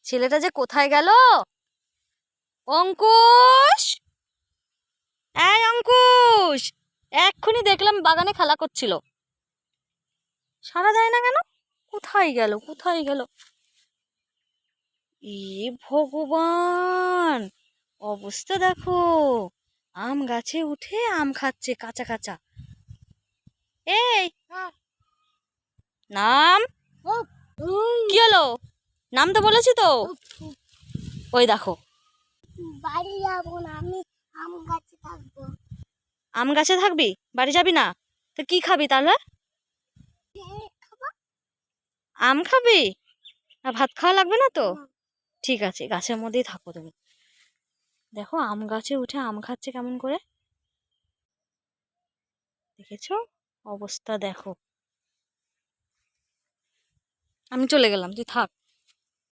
ছেলেটা যে কোথায় গেল? অঙ্কুশ, এই অঙ্কুশ, এক্ষুনি দেখলাম বাগানে খেলা করছিল। সাড়া দেয় না কেন? কোথায় গেল, কোথায় গেল? এ ভগবান, অবস্থা দেখো! আম গাছে উঠে আম খাচ্ছে কাঁচা কাঁচা। এই নাম কি হলো? নাম তো বলেছি তো। ওই দেখো, বাড়ি যাবো না, আমি আম গাছে থাকবো। আম গাছে থাকবি? বাড়ি যাবি না? তো কি খাবি তাহলে? আম খাবি? আর ভাত খাওয়া লাগবে না তো? ঠিক আছে, গাছের মধ্যেই থাকো তুমি। দেখো আম গাছে উঠে আম খাচ্ছে কেমন করে, দেখেছো? অবস্থা দেখো। আমি চলে গেলাম, তুই থাক।